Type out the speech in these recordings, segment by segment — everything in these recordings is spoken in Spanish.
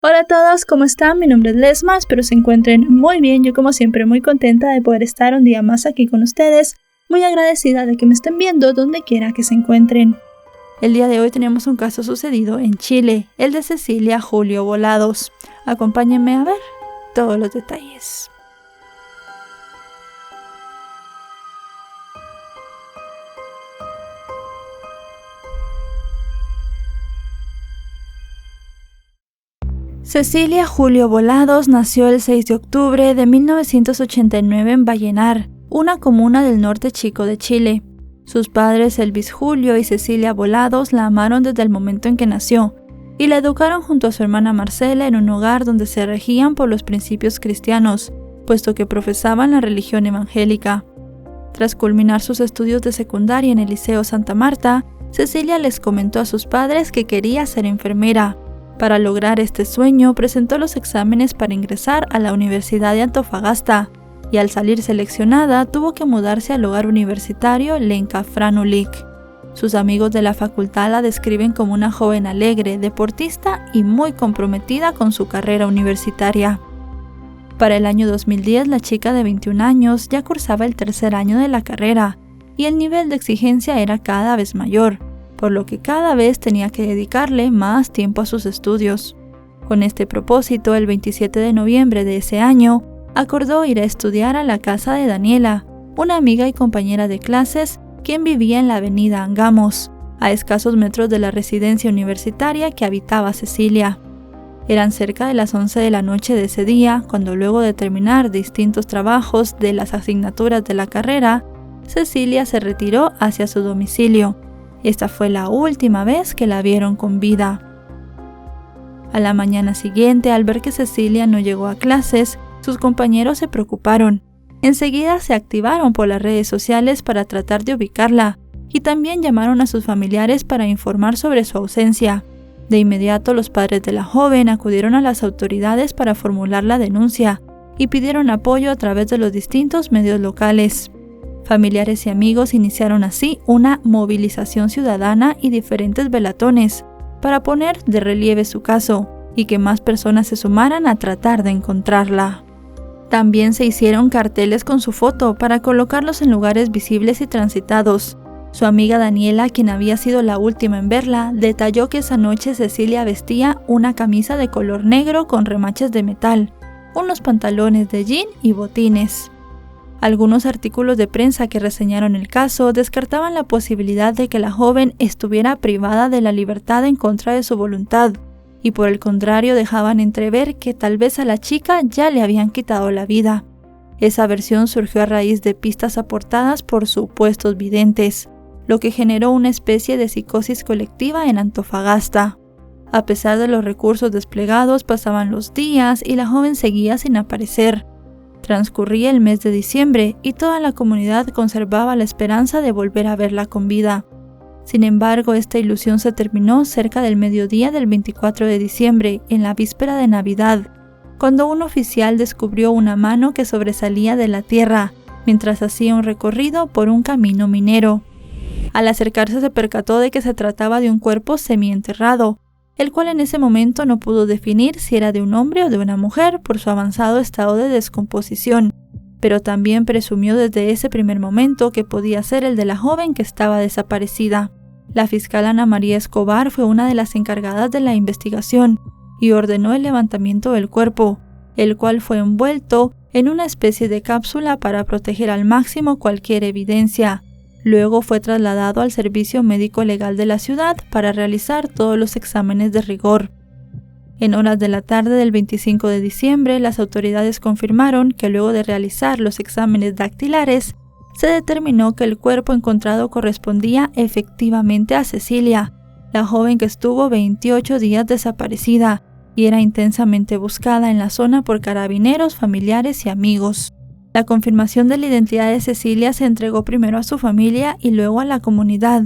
Hola a todos, ¿cómo están? Mi nombre es Lesma, espero se encuentren muy bien. Yo como siempre muy contenta de poder estar un día más aquí con ustedes, muy agradecida de que me estén viendo donde quiera que se encuentren. El día de hoy tenemos un caso sucedido en Chile, el de Cecilia Julio Volados. Acompáñenme a ver todos los detalles. Cecilia Julio Volados nació el 6 de octubre de 1989 en Vallenar, una comuna del norte chico de Chile. Sus padres Elvis Julio y Cecilia Volados la amaron desde el momento en que nació y la educaron junto a su hermana Marcela en un hogar donde se regían por los principios cristianos, puesto que profesaban la religión evangélica. Tras culminar sus estudios de secundaria en el Liceo Santa Marta, Cecilia les comentó a sus padres que quería ser enfermera. Para lograr este sueño, presentó los exámenes para ingresar a la Universidad de Antofagasta y al salir seleccionada tuvo que mudarse al hogar universitario Lenca Franulik. Sus amigos de la facultad la describen como una joven alegre, deportista y muy comprometida con su carrera universitaria. Para el año 2010, la chica de 21 años ya cursaba el tercer año de la carrera y el nivel de exigencia era cada vez mayor, por lo que cada vez tenía que dedicarle más tiempo a sus estudios. Con este propósito, el 27 de noviembre de ese año, acordó ir a estudiar a la casa de Daniela, una amiga y compañera de clases, quien vivía en la avenida Angamos, a escasos metros de la residencia universitaria que habitaba Cecilia. Eran cerca de las 11 de la noche de ese día, cuando luego de terminar distintos trabajos de las asignaturas de la carrera, Cecilia se retiró hacia su domicilio. Esta fue la última vez que la vieron con vida. A la mañana siguiente, al ver que Cecilia no llegó a clases, sus compañeros se preocuparon. Enseguida se activaron por las redes sociales para tratar de ubicarla y también llamaron a sus familiares para informar sobre su ausencia. De inmediato, los padres de la joven acudieron a las autoridades para formular la denuncia y pidieron apoyo a través de los distintos medios locales. Familiares y amigos iniciaron así una movilización ciudadana y diferentes velatones para poner de relieve su caso y que más personas se sumaran a tratar de encontrarla. También se hicieron carteles con su foto para colocarlos en lugares visibles y transitados. Su amiga Daniela, quien había sido la última en verla, detalló que esa noche Cecilia vestía una camisa de color negro con remaches de metal, unos pantalones de jean y botines. Algunos artículos de prensa que reseñaron el caso descartaban la posibilidad de que la joven estuviera privada de la libertad en contra de su voluntad, y por el contrario dejaban entrever que tal vez a la chica ya le habían quitado la vida. Esa versión surgió a raíz de pistas aportadas por supuestos videntes, lo que generó una especie de psicosis colectiva en Antofagasta. A pesar de los recursos desplegados, pasaban los días y la joven seguía sin aparecer. Transcurría el mes de diciembre y toda la comunidad conservaba la esperanza de volver a verla con vida. Sin embargo, esta ilusión se terminó cerca del mediodía del 24 de diciembre, en la víspera de Navidad, cuando un oficial descubrió una mano que sobresalía de la tierra, mientras hacía un recorrido por un camino minero. Al acercarse se percató de que se trataba de un cuerpo semienterrado, el cual en ese momento no pudo definir si era de un hombre o de una mujer por su avanzado estado de descomposición, pero también presumió desde ese primer momento que podía ser el de la joven que estaba desaparecida. La fiscal Ana María Escobar fue una de las encargadas de la investigación y ordenó el levantamiento del cuerpo, el cual fue envuelto en una especie de cápsula para proteger al máximo cualquier evidencia. Luego fue trasladado al Servicio Médico Legal de la ciudad para realizar todos los exámenes de rigor. En horas de la tarde del 25 de diciembre, las autoridades confirmaron que luego de realizar los exámenes dactilares, se determinó que el cuerpo encontrado correspondía efectivamente a Cecilia, la joven que estuvo 28 días desaparecida y era intensamente buscada en la zona por carabineros, familiares y amigos. La confirmación de la identidad de Cecilia se entregó primero a su familia y luego a la comunidad.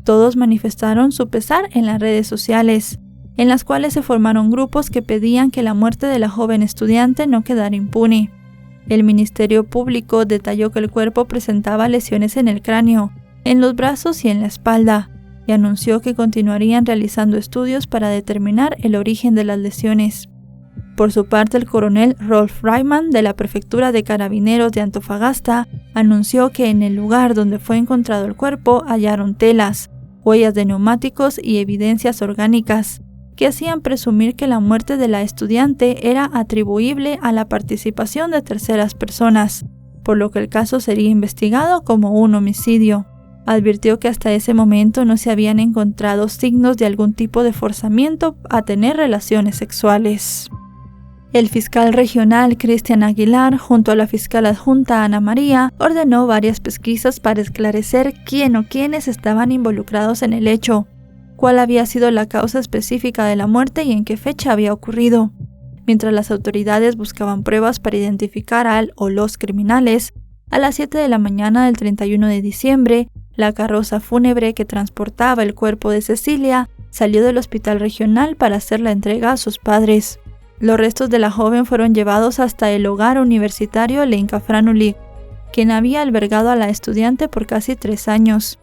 Todos manifestaron su pesar en las redes sociales, en las cuales se formaron grupos que pedían que la muerte de la joven estudiante no quedara impune. El Ministerio Público detalló que el cuerpo presentaba lesiones en el cráneo, en los brazos y en la espalda, y anunció que continuarían realizando estudios para determinar el origen de las lesiones. Por su parte, el coronel Rolf Reimann de la Prefectura de Carabineros de Antofagasta anunció que en el lugar donde fue encontrado el cuerpo hallaron telas, huellas de neumáticos y evidencias orgánicas, que hacían presumir que la muerte de la estudiante era atribuible a la participación de terceras personas, por lo que el caso sería investigado como un homicidio. Advirtió que hasta ese momento no se habían encontrado signos de algún tipo de forzamiento a tener relaciones sexuales. El fiscal regional Cristian Aguilar, junto a la fiscal adjunta Ana María, ordenó varias pesquisas para esclarecer quién o quiénes estaban involucrados en el hecho, cuál había sido la causa específica de la muerte y en qué fecha había ocurrido. Mientras las autoridades buscaban pruebas para identificar al o los criminales, a las 7 de la mañana del 31 de diciembre, la carroza fúnebre que transportaba el cuerpo de Cecilia salió del hospital regional para hacer la entrega a sus padres. Los restos de la joven fueron llevados hasta el hogar universitario Lenca Franulik, quien había albergado a la estudiante por casi 3 años.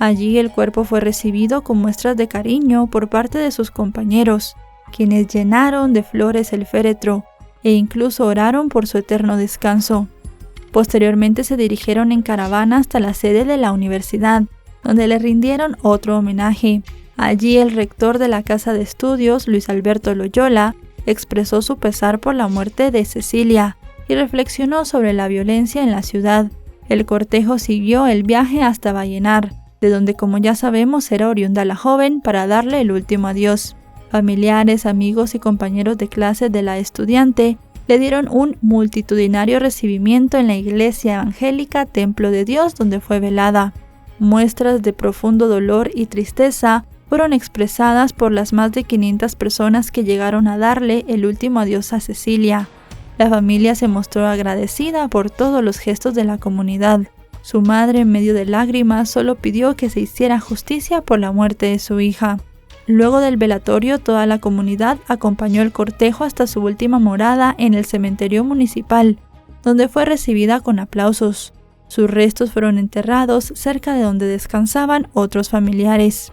Allí el cuerpo fue recibido con muestras de cariño por parte de sus compañeros, quienes llenaron de flores el féretro e incluso oraron por su eterno descanso. Posteriormente se dirigieron en caravana hasta la sede de la universidad, donde le rindieron otro homenaje. Allí el rector de la Casa de Estudios, Luis Alberto Loyola, expresó su pesar por la muerte de Cecilia y reflexionó sobre la violencia en la ciudad. El cortejo siguió el viaje hasta Vallenar, de donde, como ya sabemos, era oriunda la joven, para darle el último adiós. Familiares, amigos y compañeros de clase de la estudiante le dieron un multitudinario recibimiento en la iglesia evangélica Templo de Dios, donde fue velada. Muestras de profundo dolor y tristeza fueron expresadas por las más de 500 personas que llegaron a darle el último adiós a Cecilia. La familia se mostró agradecida por todos los gestos de la comunidad. Su madre, en medio de lágrimas, solo pidió que se hiciera justicia por la muerte de su hija. Luego del velatorio, toda la comunidad acompañó el cortejo hasta su última morada en el cementerio municipal, donde fue recibida con aplausos. Sus restos fueron enterrados cerca de donde descansaban otros familiares.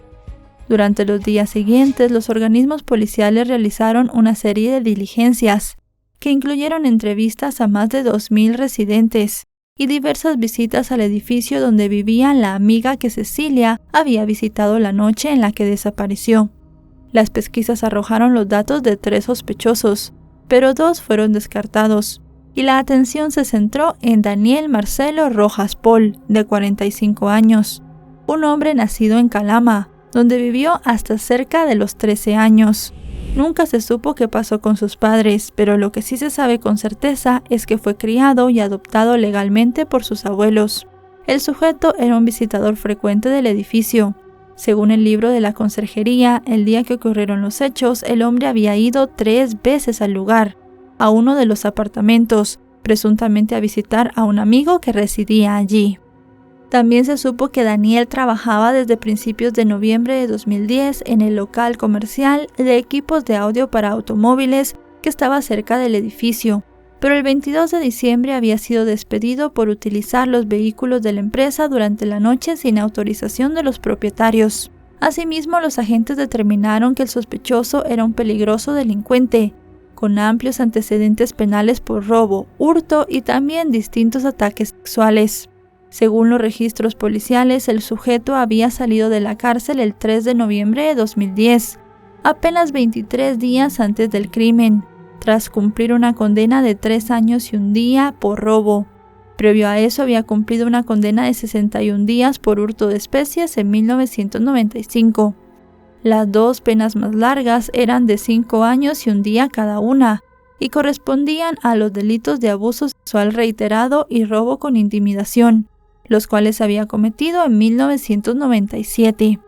Durante los días siguientes, los organismos policiales realizaron una serie de diligencias, que incluyeron entrevistas a más de 2,000 residentes y diversas visitas al edificio donde vivía la amiga que Cecilia había visitado la noche en la que desapareció. Las pesquisas arrojaron los datos de 3 sospechosos, pero 2 fueron descartados, y la atención se centró en Daniel Marcelo Rojas Pol, de 45 años, un hombre nacido en Calama, donde vivió hasta cerca de los 13 años. Nunca se supo qué pasó con sus padres, pero lo que sí se sabe con certeza es que fue criado y adoptado legalmente por sus abuelos. El sujeto era un visitador frecuente del edificio. Según el libro de la conserjería, el día que ocurrieron los hechos, el hombre había ido 3 veces al lugar, a uno de los apartamentos, presuntamente a visitar a un amigo que residía allí. También se supo que Daniel trabajaba desde principios de noviembre de 2010 en el local comercial de equipos de audio para automóviles que estaba cerca del edificio, pero el 22 de diciembre había sido despedido por utilizar los vehículos de la empresa durante la noche sin autorización de los propietarios. Asimismo, los agentes determinaron que el sospechoso era un peligroso delincuente, con amplios antecedentes penales por robo, hurto y también distintos ataques sexuales. Según los registros policiales, el sujeto había salido de la cárcel el 3 de noviembre de 2010, apenas 23 días antes del crimen, tras cumplir una condena de 3 años y 1 día por robo. Previo a eso había cumplido una condena de 61 días por hurto de especies en 1995. Las 2 penas más largas eran de 5 años y 1 día cada una, y correspondían a los delitos de abuso sexual reiterado y robo con intimidación, los cuales había cometido en 1997.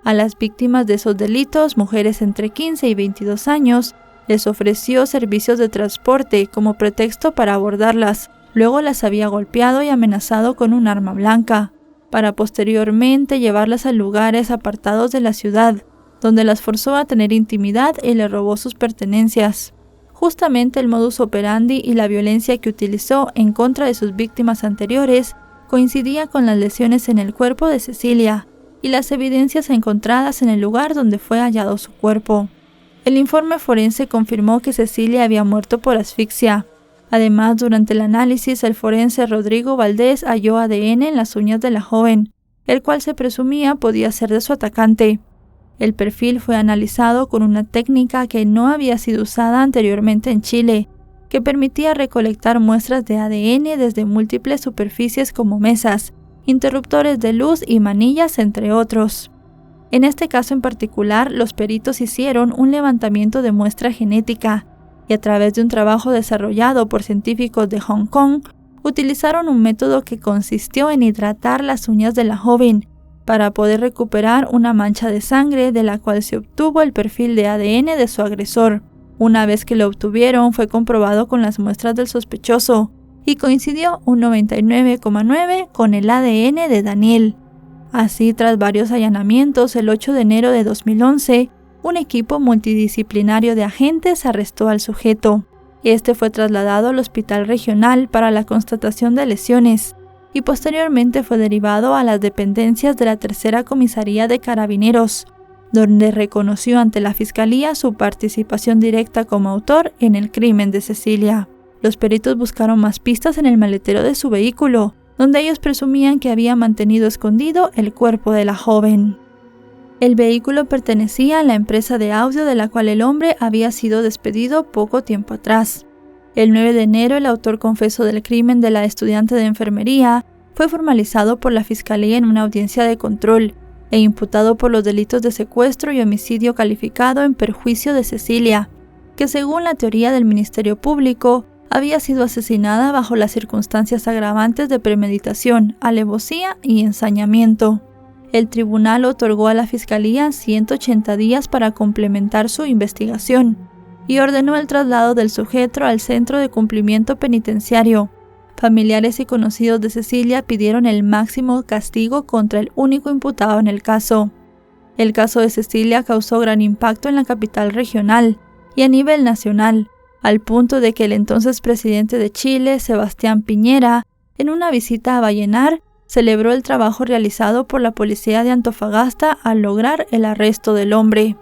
A las víctimas de esos delitos, mujeres entre 15 y 22 años, les ofreció servicios de transporte como pretexto para abordarlas. Luego las había golpeado y amenazado con un arma blanca, para posteriormente llevarlas a lugares apartados de la ciudad, donde las forzó a tener intimidad y le robó sus pertenencias. Justamente el modus operandi y la violencia que utilizó en contra de sus víctimas anteriores coincidía con las lesiones en el cuerpo de Cecilia, y las evidencias encontradas en el lugar donde fue hallado su cuerpo. El informe forense confirmó que Cecilia había muerto por asfixia. Además, durante el análisis, el forense Rodrigo Valdés halló ADN en las uñas de la joven, el cual se presumía podía ser de su atacante. El perfil fue analizado con una técnica que no había sido usada anteriormente en Chile, que permitía recolectar muestras de ADN desde múltiples superficies como mesas, interruptores de luz y manillas, entre otros. En este caso en particular, los peritos hicieron un levantamiento de muestra genética y a través de un trabajo desarrollado por científicos de Hong Kong, utilizaron un método que consistió en hidratar las uñas de la joven para poder recuperar una mancha de sangre de la cual se obtuvo el perfil de ADN de su agresor. Una vez que lo obtuvieron, fue comprobado con las muestras del sospechoso y coincidió un 99,9% con el ADN de Daniel. Así, tras varios allanamientos, el 8 de enero de 2011, un equipo multidisciplinario de agentes arrestó al sujeto. Este fue trasladado al hospital regional para la constatación de lesiones y posteriormente fue derivado a las dependencias de la Tercera Comisaría de Carabineros, donde reconoció ante la Fiscalía su participación directa como autor en el crimen de Cecilia. Los peritos buscaron más pistas en el maletero de su vehículo, donde ellos presumían que había mantenido escondido el cuerpo de la joven. El vehículo pertenecía a la empresa de audio de la cual el hombre había sido despedido poco tiempo atrás. El 9 de enero, el autor confeso del crimen de la estudiante de enfermería fue formalizado por la Fiscalía en una audiencia de control e imputado por los delitos de secuestro y homicidio calificado en perjuicio de Cecilia, que según la teoría del Ministerio Público, había sido asesinada bajo las circunstancias agravantes de premeditación, alevosía y ensañamiento. El tribunal otorgó a la Fiscalía 180 días para complementar su investigación y ordenó el traslado del sujeto al Centro de Cumplimiento Penitenciario. Familiares y conocidos de Cecilia pidieron el máximo castigo contra el único imputado en el caso. El caso de Cecilia causó gran impacto en la capital regional y a nivel nacional, al punto de que el entonces presidente de Chile, Sebastián Piñera, en una visita a Vallenar, celebró el trabajo realizado por la policía de Antofagasta al lograr el arresto del hombre.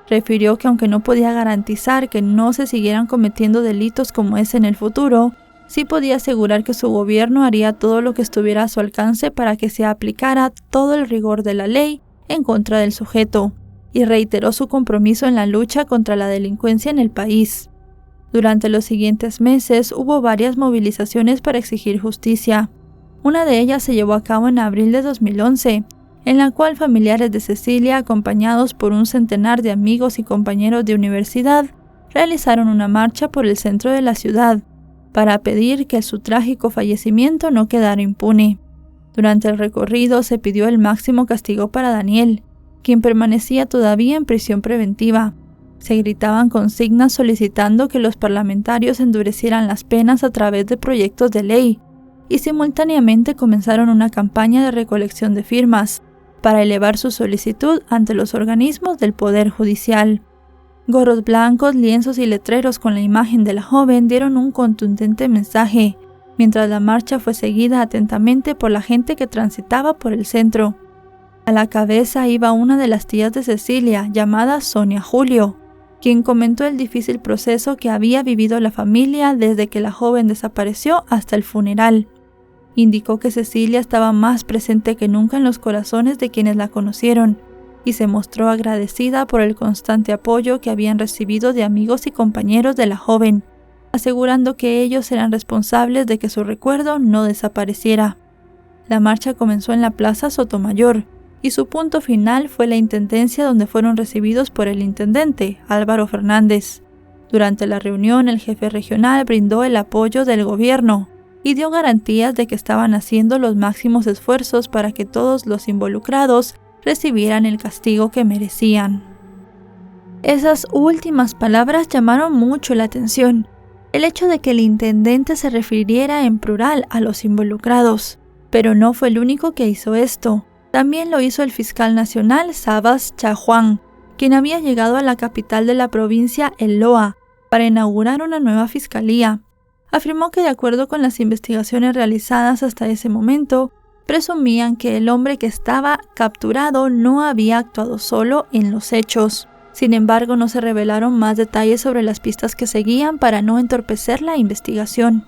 Refirió que aunque no podía garantizar que no se siguieran cometiendo delitos como ese en el futuro, sí podía asegurar que su gobierno haría todo lo que estuviera a su alcance para que se aplicara todo el rigor de la ley en contra del sujeto, y reiteró su compromiso en la lucha contra la delincuencia en el país. Durante los siguientes meses hubo varias movilizaciones para exigir justicia. Una de ellas se llevó a cabo en abril de 2011, en la cual familiares de Cecilia, acompañados por un centenar de amigos y compañeros de universidad, realizaron una marcha por el centro de la ciudad para pedir que su trágico fallecimiento no quedara impune. Durante el recorrido se pidió el máximo castigo para Daniel, quien permanecía todavía en prisión preventiva. Se gritaban consignas solicitando que los parlamentarios endurecieran las penas a través de proyectos de ley, y simultáneamente comenzaron una campaña de recolección de firmas para elevar su solicitud ante los organismos del Poder Judicial. Gorros blancos, lienzos y letreros con la imagen de la joven dieron un contundente mensaje, mientras la marcha fue seguida atentamente por la gente que transitaba por el centro. A la cabeza iba una de las tías de Cecilia, llamada Sonia Julio, quien comentó el difícil proceso que había vivido la familia desde que la joven desapareció hasta el funeral. Indicó que Cecilia estaba más presente que nunca en los corazones de quienes la conocieron y se mostró agradecida por el constante apoyo que habían recibido de amigos y compañeros de la joven, asegurando que ellos eran responsables de que su recuerdo no desapareciera. La marcha comenzó en la Plaza Sotomayor y su punto final fue la intendencia, donde fueron recibidos por el intendente, Álvaro Fernández. Durante la reunión, el jefe regional brindó el apoyo del gobierno y dio garantías de que estaban haciendo los máximos esfuerzos para que todos los involucrados recibieran el castigo que merecían. Esas últimas palabras llamaron mucho la atención. El hecho de que el intendente se refiriera en plural a los involucrados, pero no fue el único que hizo esto. También lo hizo el fiscal nacional Sabas Chajuan, quien había llegado a la capital de la provincia, El Loa, para inaugurar una nueva fiscalía. Afirmó que de acuerdo con las investigaciones realizadas hasta ese momento, presumían que el hombre que estaba capturado no había actuado solo en los hechos. Sin embargo, no se revelaron más detalles sobre las pistas que seguían para no entorpecer la investigación.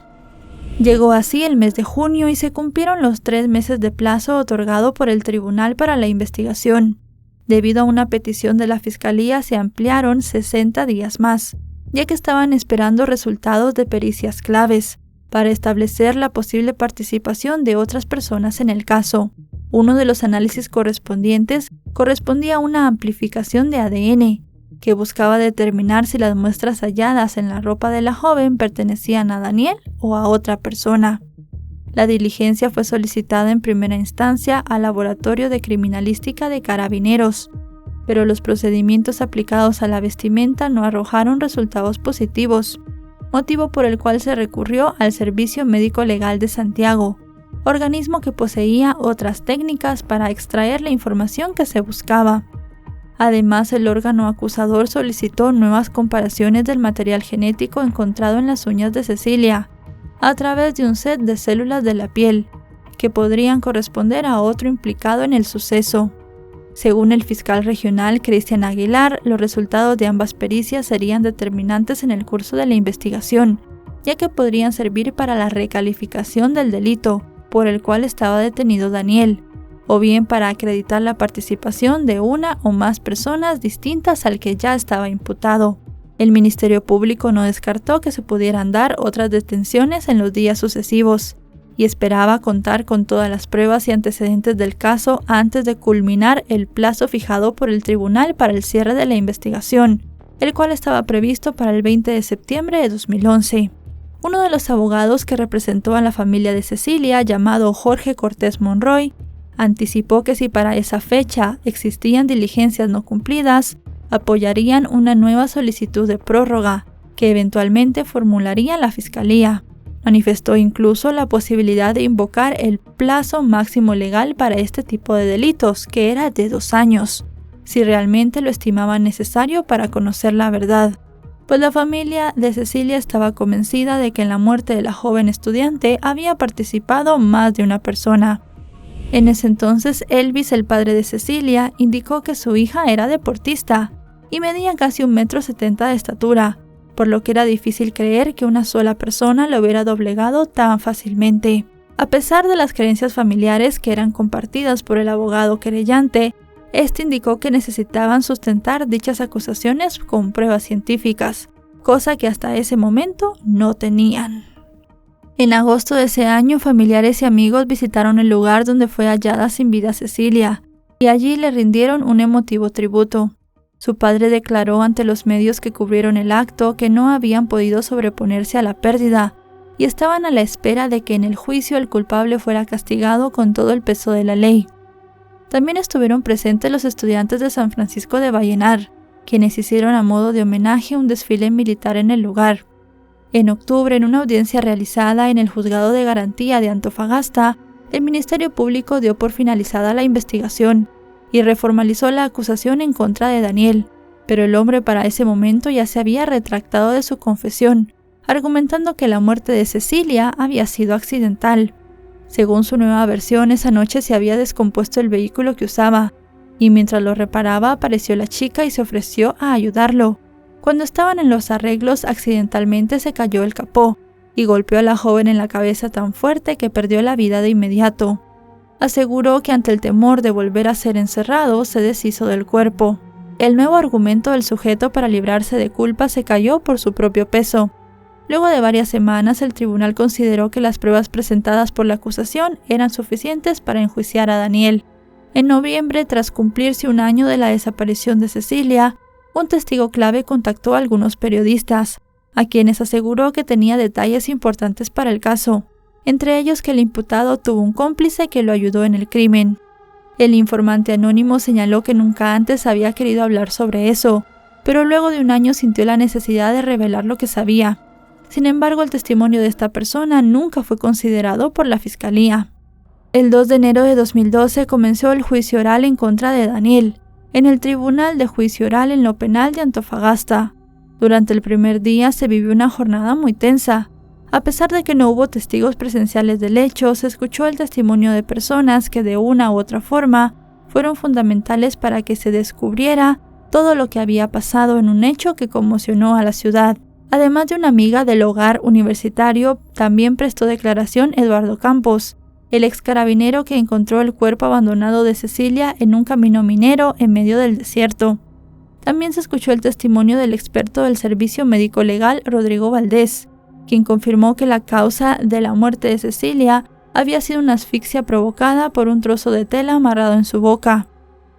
Llegó así el mes de junio y se cumplieron los 3 meses de plazo otorgado por el tribunal para la investigación. Debido a una petición de la Fiscalía, se ampliaron 60 días más, ya que estaban esperando resultados de pericias claves para establecer la posible participación de otras personas en el caso. Uno de los análisis correspondientes correspondía a una amplificación de ADN, que buscaba determinar si las muestras halladas en la ropa de la joven pertenecían a Daniel o a otra persona. La diligencia fue solicitada en primera instancia al Laboratorio de Criminalística de Carabineros, pero los procedimientos aplicados a la vestimenta no arrojaron resultados positivos, motivo por el cual se recurrió al Servicio Médico Legal de Santiago, organismo que poseía otras técnicas para extraer la información que se buscaba. Además, el órgano acusador solicitó nuevas comparaciones del material genético encontrado en las uñas de Cecilia, a través de un set de células de la piel, que podrían corresponder a otro implicado en el suceso. Según el fiscal regional Cristian Aguilar, los resultados de ambas pericias serían determinantes en el curso de la investigación, ya que podrían servir para la recalificación del delito por el cual estaba detenido Daniel, o bien para acreditar la participación de una o más personas distintas al que ya estaba imputado. El Ministerio Público no descartó que se pudieran dar otras detenciones en los días sucesivos, y esperaba contar con todas las pruebas y antecedentes del caso antes de culminar el plazo fijado por el tribunal para el cierre de la investigación, el cual estaba previsto para el 20 de septiembre de 2011. Uno de los abogados que representó a la familia de Cecilia, llamado Jorge Cortés Monroy, anticipó que si para esa fecha existían diligencias no cumplidas, apoyarían una nueva solicitud de prórroga, que eventualmente formularía la Fiscalía. Manifestó incluso la posibilidad de invocar el plazo máximo legal para este tipo de delitos, que era de 2 años, si realmente lo estimaban necesario para conocer la verdad, pues la familia de Cecilia estaba convencida de que en la muerte de la joven estudiante había participado más de una persona. En ese entonces, Elvis, el padre de Cecilia, indicó que su hija era deportista y medía casi 1,70 m de estatura, por lo que era difícil creer que una sola persona lo hubiera doblegado tan fácilmente. A pesar de las creencias familiares que eran compartidas por el abogado querellante, este indicó que necesitaban sustentar dichas acusaciones con pruebas científicas, cosa que hasta ese momento no tenían. En agosto de ese año, familiares y amigos visitaron el lugar donde fue hallada sin vida Cecilia, y allí le rindieron un emotivo tributo. Su padre declaró ante los medios que cubrieron el acto que no habían podido sobreponerse a la pérdida y estaban a la espera de que en el juicio el culpable fuera castigado con todo el peso de la ley. También estuvieron presentes los estudiantes de San Francisco de Vallenar, quienes hicieron a modo de homenaje un desfile militar en el lugar. En octubre, en una audiencia realizada en el Juzgado de Garantía de Antofagasta, el Ministerio Público dio por finalizada la investigación y reformalizó la acusación en contra de Daniel, pero el hombre para ese momento ya se había retractado de su confesión, argumentando que la muerte de Cecilia había sido accidental. Según su nueva versión, esa noche se había descompuesto el vehículo que usaba, y mientras lo reparaba apareció la chica y se ofreció a ayudarlo. Cuando estaban en los arreglos, accidentalmente se cayó el capó y golpeó a la joven en la cabeza tan fuerte que perdió la vida de inmediato. Aseguró que ante el temor de volver a ser encerrado, se deshizo del cuerpo. El nuevo argumento del sujeto para librarse de culpa se cayó por su propio peso. Luego de varias semanas, el tribunal consideró que las pruebas presentadas por la acusación eran suficientes para enjuiciar a Daniel. En noviembre, tras cumplirse 1 año de la desaparición de Cecilia, un testigo clave contactó a algunos periodistas, a quienes aseguró que tenía detalles importantes para el caso, entre ellos que el imputado tuvo un cómplice que lo ayudó en el crimen. El informante anónimo señaló que nunca antes había querido hablar sobre eso, pero luego de 1 año sintió la necesidad de revelar lo que sabía. Sin embargo, el testimonio de esta persona nunca fue considerado por la Fiscalía. El 2 de enero de 2012 comenzó el juicio oral en contra de Daniel, en el Tribunal de Juicio Oral en lo Penal de Antofagasta. Durante el primer día se vivió una jornada muy tensa, A pesar de que no hubo testigos presenciales del hecho, se escuchó el testimonio de personas que de una u otra forma fueron fundamentales para que se descubriera todo lo que había pasado en un hecho que conmocionó a la ciudad. Además de una amiga del hogar universitario, también prestó declaración Eduardo Campos, el ex carabinero que encontró el cuerpo abandonado de Cecilia en un camino minero en medio del desierto. También se escuchó el testimonio del experto del Servicio Médico Legal Rodrigo Valdés, quien confirmó que la causa de la muerte de Cecilia había sido una asfixia provocada por un trozo de tela amarrado en su boca.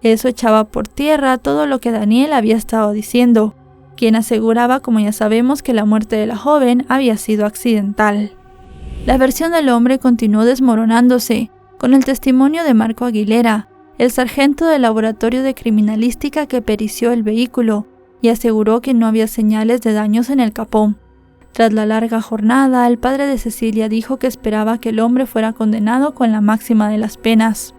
Eso echaba por tierra todo lo que Daniel había estado diciendo, quien aseguraba, como ya sabemos, que la muerte de la joven había sido accidental. La versión del hombre continuó desmoronándose con el testimonio de Marco Aguilera, el sargento del laboratorio de criminalística que perició el vehículo, y aseguró que no había señales de daños en el capó. Tras la larga jornada, el padre de Cecilia dijo que esperaba que el hombre fuera condenado con la máxima de las penas.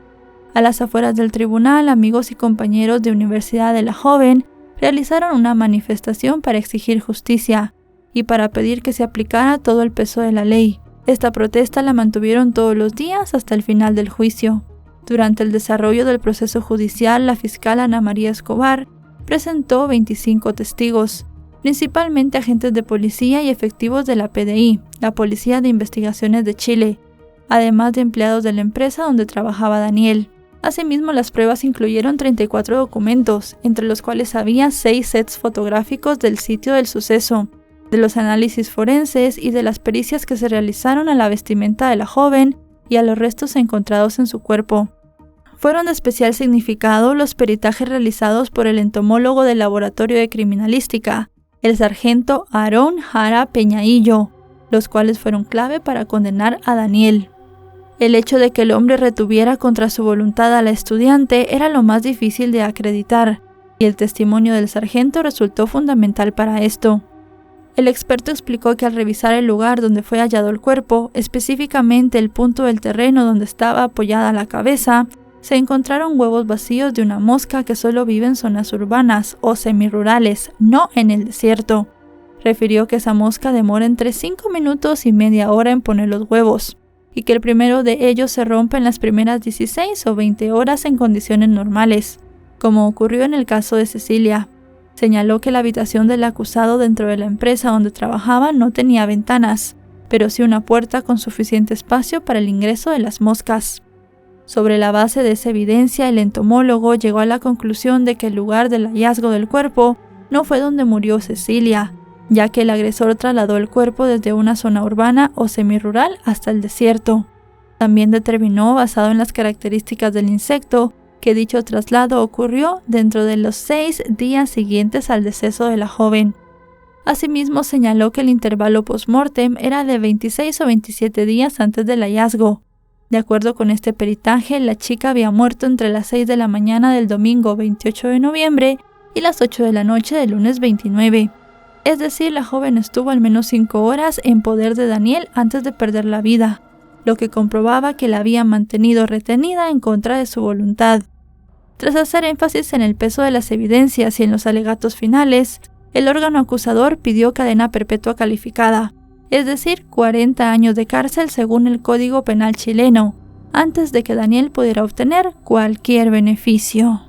A las afueras del tribunal, amigos y compañeros de universidad de la joven realizaron una manifestación para exigir justicia y para pedir que se aplicara todo el peso de la ley. Esta protesta la mantuvieron todos los días hasta el final del juicio. Durante el desarrollo del proceso judicial, la fiscal Ana María Escobar presentó 25 testigos, principalmente agentes de policía y efectivos de la PDI, la Policía de Investigaciones de Chile, además de empleados de la empresa donde trabajaba Daniel. Asimismo, las pruebas incluyeron 34 documentos, entre los cuales había 6 sets fotográficos del sitio del suceso, de los análisis forenses y de las pericias que se realizaron a la vestimenta de la joven y a los restos encontrados en su cuerpo. Fueron de especial significado los peritajes realizados por el entomólogo del Laboratorio de Criminalística, el sargento Aarón Jara Peñaillo, los cuales fueron clave para condenar a Daniel. El hecho de que el hombre retuviera contra su voluntad a la estudiante era lo más difícil de acreditar, y el testimonio del sargento resultó fundamental para esto. El experto explicó que al revisar el lugar donde fue hallado el cuerpo, específicamente el punto del terreno donde estaba apoyada la cabeza, se encontraron huevos vacíos de una mosca que solo vive en zonas urbanas o semirurales, no en el desierto. Refirió que esa mosca demora entre 5 minutos y media hora en poner los huevos, y que el primero de ellos se rompe en las primeras 16 o 20 horas en condiciones normales, como ocurrió en el caso de Cecilia. Señaló que la habitación del acusado dentro de la empresa donde trabajaba no tenía ventanas, pero sí una puerta con suficiente espacio para el ingreso de las moscas. Sobre la base de esa evidencia, el entomólogo llegó a la conclusión de que el lugar del hallazgo del cuerpo no fue donde murió Cecilia, ya que el agresor trasladó el cuerpo desde una zona urbana o semirural hasta el desierto. También determinó, basado en las características del insecto, que dicho traslado ocurrió dentro de los 6 días siguientes al deceso de la joven. Asimismo, señaló que el intervalo post-mortem era de 26 o 27 días antes del hallazgo. De acuerdo con este peritaje, la chica había muerto entre las 6 de la mañana del domingo 28 de noviembre y las 8 de la noche del lunes 29. Es decir, la joven estuvo al menos 5 horas en poder de Daniel antes de perder la vida, lo que comprobaba que la había mantenido retenida en contra de su voluntad. Tras hacer énfasis en el peso de las evidencias y en los alegatos finales, el órgano acusador pidió cadena perpetua calificada, es decir, 40 años de cárcel según el Código Penal chileno, antes de que Daniel pudiera obtener cualquier beneficio.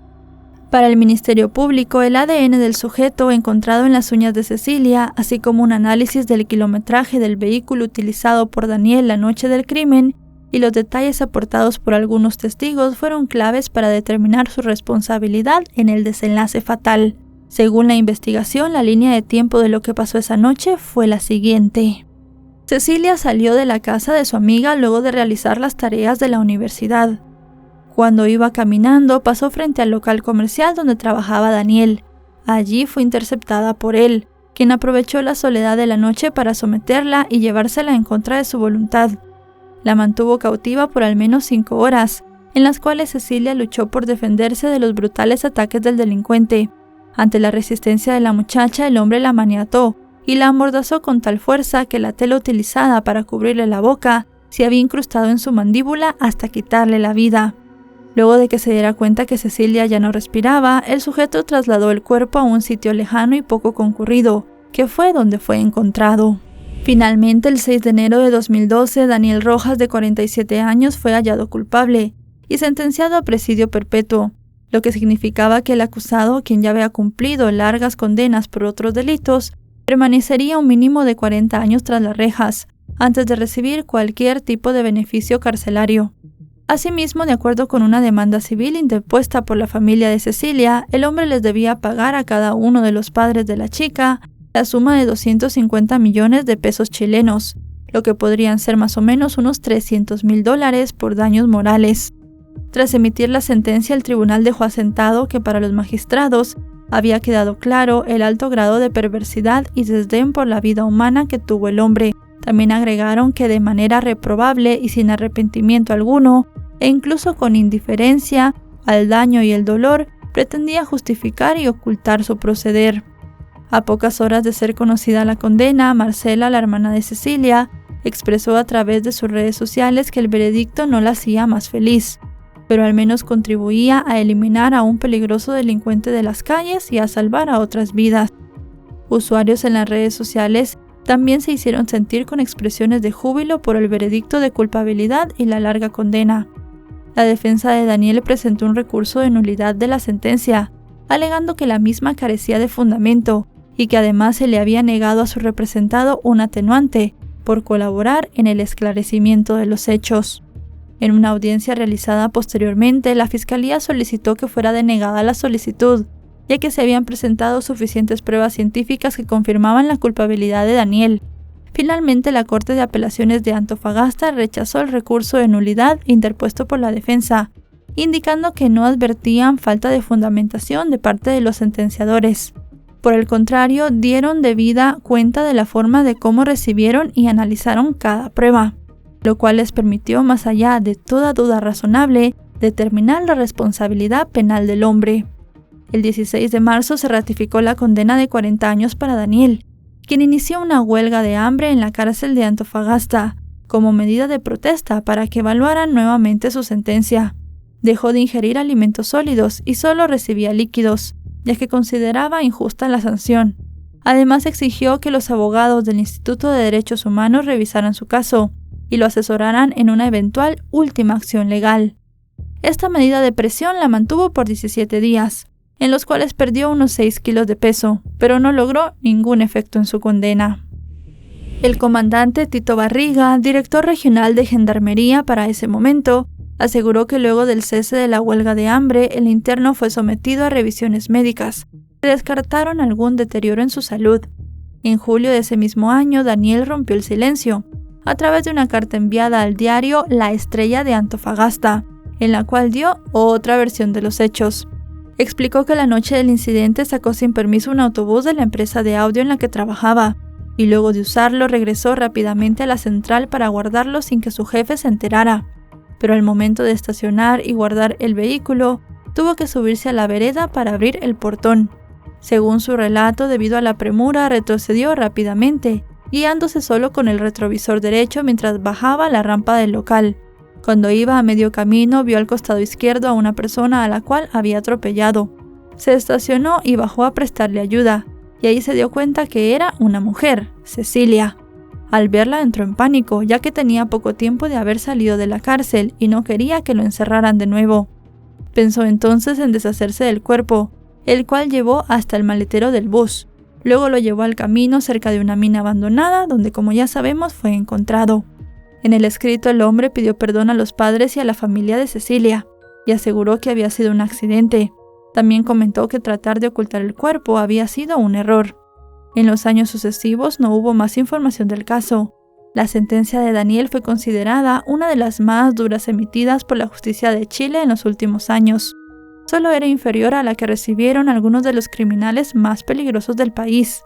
Para el Ministerio Público, el ADN del sujeto encontrado en las uñas de Cecilia, así como un análisis del kilometraje del vehículo utilizado por Daniel la noche del crimen, y los detalles aportados por algunos testigos fueron claves para determinar su responsabilidad en el desenlace fatal. Según la investigación, la línea de tiempo de lo que pasó esa noche fue la siguiente. Cecilia salió de la casa de su amiga luego de realizar las tareas de la universidad. Cuando iba caminando, pasó frente al local comercial donde trabajaba Daniel. Allí fue interceptada por él, quien aprovechó la soledad de la noche para someterla y llevársela en contra de su voluntad. La mantuvo cautiva por al menos 5 horas, en las cuales Cecilia luchó por defenderse de los brutales ataques del delincuente. Ante la resistencia de la muchacha, el hombre la maniató y la amordazó con tal fuerza que la tela utilizada para cubrirle la boca se había incrustado en su mandíbula hasta quitarle la vida. Luego de que se diera cuenta que Cecilia ya no respiraba, el sujeto trasladó el cuerpo a un sitio lejano y poco concurrido, que fue donde fue encontrado. Finalmente, el 6 de enero de 2012, Daniel Rojas, de 47 años, fue hallado culpable y sentenciado a presidio perpetuo, lo que significaba que el acusado, quien ya había cumplido largas condenas por otros delitos, permanecería un mínimo de 40 años tras las rejas, antes de recibir cualquier tipo de beneficio carcelario. Asimismo, de acuerdo con una demanda civil interpuesta por la familia de Cecilia, el hombre les debía pagar a cada uno de los padres de la chica la suma de 250 millones de pesos chilenos, lo que podrían ser más o menos unos $300,000 por daños morales. Tras emitir la sentencia, el tribunal dejó asentado que para los magistrados había quedado claro el alto grado de perversidad y desdén por la vida humana que tuvo el hombre. También agregaron que de manera reprobable y sin arrepentimiento alguno, e incluso con indiferencia al daño y el dolor, pretendía justificar y ocultar su proceder. A pocas horas de ser conocida la condena, Marcela, la hermana de Cecilia, expresó a través de sus redes sociales que el veredicto no la hacía más feliz, pero al menos contribuía a eliminar a un peligroso delincuente de las calles y a salvar a otras vidas. Usuarios en las redes sociales también se hicieron sentir con expresiones de júbilo por el veredicto de culpabilidad y la larga condena. La defensa de Daniel presentó un recurso de nulidad de la sentencia, alegando que la misma carecía de fundamento y que además se le había negado a su representado un atenuante por colaborar en el esclarecimiento de los hechos. En una audiencia realizada posteriormente, la Fiscalía solicitó que fuera denegada la solicitud, ya que se habían presentado suficientes pruebas científicas que confirmaban la culpabilidad de Daniel. Finalmente, la Corte de Apelaciones de Antofagasta rechazó el recurso de nulidad interpuesto por la defensa, indicando que no advertían falta de fundamentación de parte de los sentenciadores. Por el contrario, dieron debida cuenta de la forma de cómo recibieron y analizaron cada prueba, lo cual les permitió, más allá de toda duda razonable, determinar la responsabilidad penal del hombre. El 16 de marzo se ratificó la condena de 40 años para Daniel, quien inició una huelga de hambre en la cárcel de Antofagasta, como medida de protesta para que evaluaran nuevamente su sentencia. Dejó de ingerir alimentos sólidos y solo recibía líquidos, ya que consideraba injusta la sanción. Además, exigió que los abogados del Instituto de Derechos Humanos revisaran su caso y lo asesoraran en una eventual última acción legal. Esta medida de presión la mantuvo por 17 días, en los cuales perdió unos 6 kilos de peso, pero no logró ningún efecto en su condena. El comandante Tito Barriga, director regional de Gendarmería para ese momento, aseguró que luego del cese de la huelga de hambre, el interno fue sometido a revisiones médicas, que descartaron algún deterioro en su salud. En julio de ese mismo año, Daniel rompió el silencio, a través de una carta enviada al diario La Estrella de Antofagasta, en la cual dio otra versión de los hechos. Explicó que la noche del incidente sacó sin permiso un autobús de la empresa de audio en la que trabajaba, y luego de usarlo regresó rápidamente a la central para guardarlo sin que su jefe se enterara. Pero al momento de estacionar y guardar el vehículo, tuvo que subirse a la vereda para abrir el portón. Según su relato, debido a la premura, retrocedió rápidamente, guiándose solo con el retrovisor derecho mientras bajaba la rampa del local. Cuando iba a medio camino, vio al costado izquierdo a una persona a la cual había atropellado. Se estacionó y bajó a prestarle ayuda, y ahí se dio cuenta que era una mujer, Cecilia. Al verla entró en pánico, ya que tenía poco tiempo de haber salido de la cárcel y no quería que lo encerraran de nuevo. Pensó entonces en deshacerse del cuerpo, el cual llevó hasta el maletero del bus. Luego lo llevó al camino cerca de una mina abandonada, donde, como ya sabemos, fue encontrado. En el escrito, el hombre pidió perdón a los padres y a la familia de Cecilia, y aseguró que había sido un accidente. También comentó que tratar de ocultar el cuerpo había sido un error. En los años sucesivos no hubo más información del caso. La sentencia de Daniel fue considerada una de las más duras emitidas por la justicia de Chile en los últimos años. Solo era inferior a la que recibieron algunos de los criminales más peligrosos del país,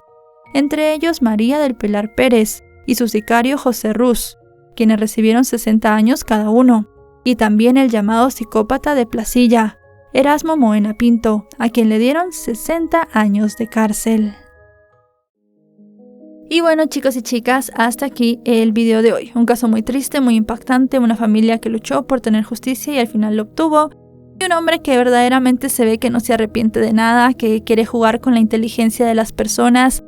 entre ellos María del Pilar Pérez y su sicario José Ruz, quienes recibieron 60 años cada uno, y también el llamado psicópata de Placilla, Erasmo Moena Pinto, a quien le dieron 60 años de cárcel. Y bueno, chicos y chicas, hasta aquí el video de hoy. Un caso muy triste, muy impactante, una familia que luchó por tener justicia y al final lo obtuvo, y un hombre que verdaderamente se ve que no se arrepiente de nada, que quiere jugar con la inteligencia de las personas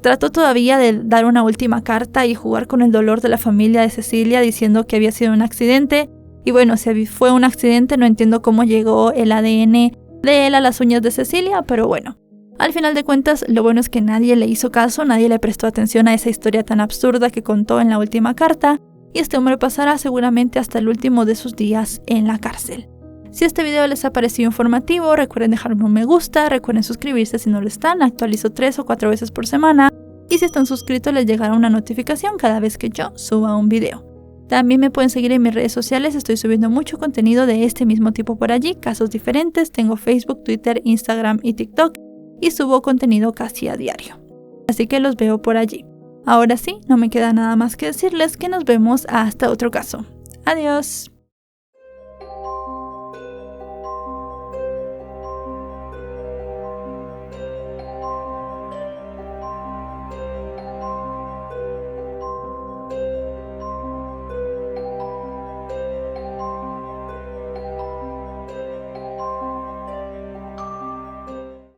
Trató todavía de dar una última carta y jugar con el dolor de la familia de Cecilia diciendo que había sido un accidente. Y bueno, si fue un accidente, no entiendo cómo llegó el ADN de él a las uñas de Cecilia, pero bueno. Al final de cuentas, lo bueno es que nadie le hizo caso, nadie le prestó atención a esa historia tan absurda que contó en la última carta, y este hombre pasará seguramente hasta el último de sus días en la cárcel. Si este video les ha parecido informativo, recuerden dejarme un me gusta, recuerden suscribirse si no lo están, actualizo 3 o 4 veces por semana, y si están suscritos les llegará una notificación cada vez que yo suba un video. También me pueden seguir en mis redes sociales, estoy subiendo mucho contenido de este mismo tipo por allí, casos diferentes, tengo Facebook, Twitter, Instagram y TikTok, y subo contenido casi a diario. Así que los veo por allí. Ahora sí, no me queda nada más que decirles que nos vemos hasta otro caso. Adiós.